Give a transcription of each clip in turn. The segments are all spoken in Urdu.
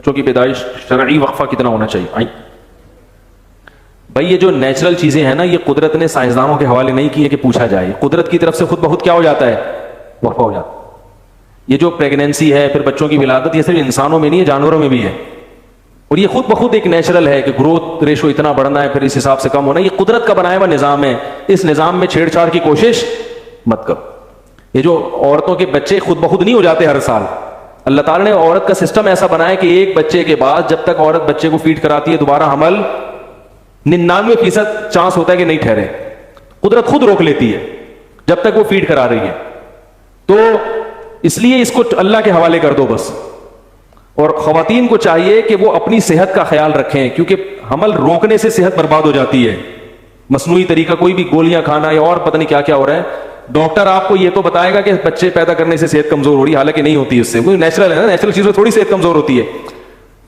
بچوں کی پیدائش شرعی وقفہ کتنا ہونا چاہیے؟ بھائی یہ جو نیچرل چیزیں ہیں نا، یہ قدرت نے سائنسدانوں کے حوالے نہیں کیے کہ پوچھا جائے، قدرت کی طرف سے خود بخود کیا ہو جاتا ہے، وقفہ ہو جاتا ہے۔ یہ جو پریگنینسی ہے، پھر بچوں کی ولادت، یہ صرف انسانوں میں نہیں ہے، جانوروں میں بھی ہے، اور یہ خود بخود ایک نیچرل ہے کہ گروتھ ریشو اتنا بڑھنا ہے، پھر اس حساب سے کم ہونا ہے۔ یہ قدرت کا بنایا ہوا نظام ہے، اس نظام میں چھیڑ چھاڑ کی کوشش مت کرو۔ یہ جو عورتوں کے بچے خود بخود نہیں ہو جاتے ہر سال، اللہ تعالیٰ نے عورت کا سسٹم ایسا بنایا کہ ایک بچے کے بعد جب تک عورت بچے کو فیڈ کراتی ہے دوبارہ حمل 99% چانس ہوتا ہے کہ نہیں ٹھہرے، قدرت خود روک لیتی ہے جب تک وہ فیڈ کرا رہی ہے۔ تو اس لیے اس کو اللہ کے حوالے کر دو بس۔ اور خواتین کو چاہیے کہ وہ اپنی صحت کا خیال رکھیں، کیونکہ حمل روکنے سے صحت برباد ہو جاتی ہے۔ مصنوعی طریقہ کوئی بھی گولیاں کھانا یا اور پتہ نہیں کیا کیا ہو رہا ہے، ڈاکٹر آپ کو یہ تو بتائے گا کہ بچے پیدا کرنے سے صحت کمزور ہو رہی ہے، حالانکہ نہیں ہوتی، اس سے وہ نیچرل ہے نا، نیچرل چیزوں تھوڑی صحت کمزور ہوتی ہے،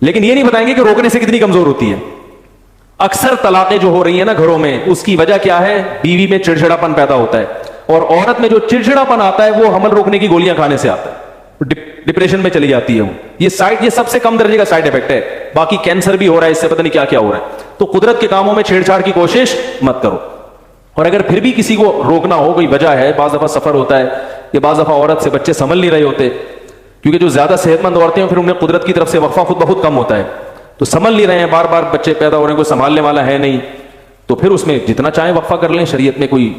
لیکن یہ نہیں بتائیں گے کہ روکنے سے کتنی کمزور ہوتی ہے۔ اکثر طلاقیں جو ہو رہی ہیں نا گھروں میں، اس کی وجہ کیا ہے؟ بیوی میں چڑچڑاپن پیدا ہوتا ہے، اور عورت میں جو چڑچڑاپن آتا ہے وہ حمل روکنے کی گولیاں کھانے سے آتا ہے، ڈپریشن میں چلی جاتی ہے وہ۔ یہ سب سے کم درجے کا سائیڈ افیکٹ ہے، باقی کینسر بھی ہو رہا ہے اس سے، پتہ نہیں کیا کیا ہو رہا ہے۔ تو قدرت کے کاموں میں چھیڑ چھاڑ کی کوشش مت کرو۔ اور اگر پھر بھی کسی کو روکنا ہو، کوئی وجہ ہے، بعض دفعہ سفر ہوتا ہے، یا بعض دفعہ عورت سے بچے سنبھل نہیں رہے ہوتے، کیونکہ جو زیادہ صحت مند عورتیں ہیں پھر انہیں قدرت کی طرف سے وقفہ خود بہت کم ہوتا ہے، تو سنبھل نہیں رہے ہیں، بار بار بچے پیدا ہو رہے ہیں، کوئی سنبھالنے والا ہے نہیں، تو پھر اس میں جتنا چاہیں وقفہ کر لیں، شریعت میں کوئی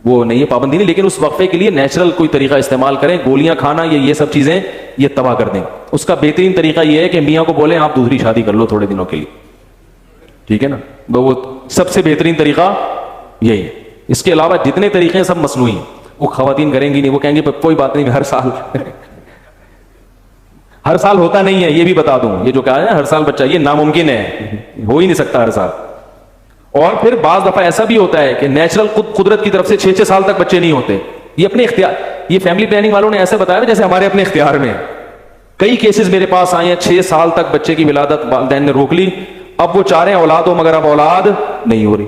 وہ نہیں ہے، پابندی نہیں، لیکن اس وقفے کے لیے نیچرل کوئی طریقہ استعمال کریں۔ گولیاں کھانا یہ سب چیزیں یہ تباہ کر دیں۔ اس کا بہترین طریقہ یہ ہے کہ میاں کو بولیں آپ دوسری شادی کر لو تھوڑے دنوں کے لیے، ٹھیک ہے نا، وہ سب سے بہترین طریقہ یہی ہے۔ اس کے علاوہ جتنے طریقے ہیں سب مصنوعی ہیں، وہ خواتین کریں گی نہیں، وہ کہیں گے کوئی بات نہیں، ہر سال ہوتا نہیں ہے، یہ بھی بتا دوں، یہ جو کہا ہے ہر سال بچہ، یہ ناممکن ہے، ہو ہی نہیں سکتا ہر سال۔ اور پھر بعض دفعہ ایسا بھی ہوتا ہے کہ نیچرل قدرت کی طرف سے 6 سال تک بچے نہیں ہوتے، یہ اپنے اختیار، یہ فیملی پلاننگ والوں نے ایسے بتایا جیسے ہمارے اپنے اختیار میں۔ کئی کیسز میرے پاس آئے ہیں، 6 سال تک بچے کی ولادت والدین نے روک لی، اب وہ چاہ رہے ہیں اولاد ہو مگر اب اولاد نہیں ہو رہی،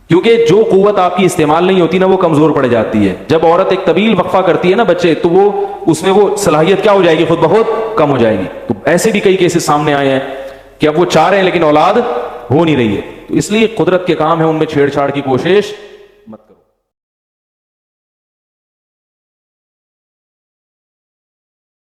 کیونکہ جو قوت آپ کی استعمال نہیں ہوتی نا وہ کمزور پڑ جاتی ہے۔ جب عورت ایک طویل وقفہ کرتی ہے نا بچے، تو وہ اس میں وہ صلاحیت کیا ہو جائے گی، خود بہت کم ہو جائے گی۔ تو ایسے بھی کئی کیسز سامنے آئے ہیں کہ اب وہ چاہ رہے ہیں لیکن اولاد ہو نہیں رہی ہے۔ تو اس لیے قدرت کے کام ہے، ان میں چھیڑ چھاڑ کی کوشش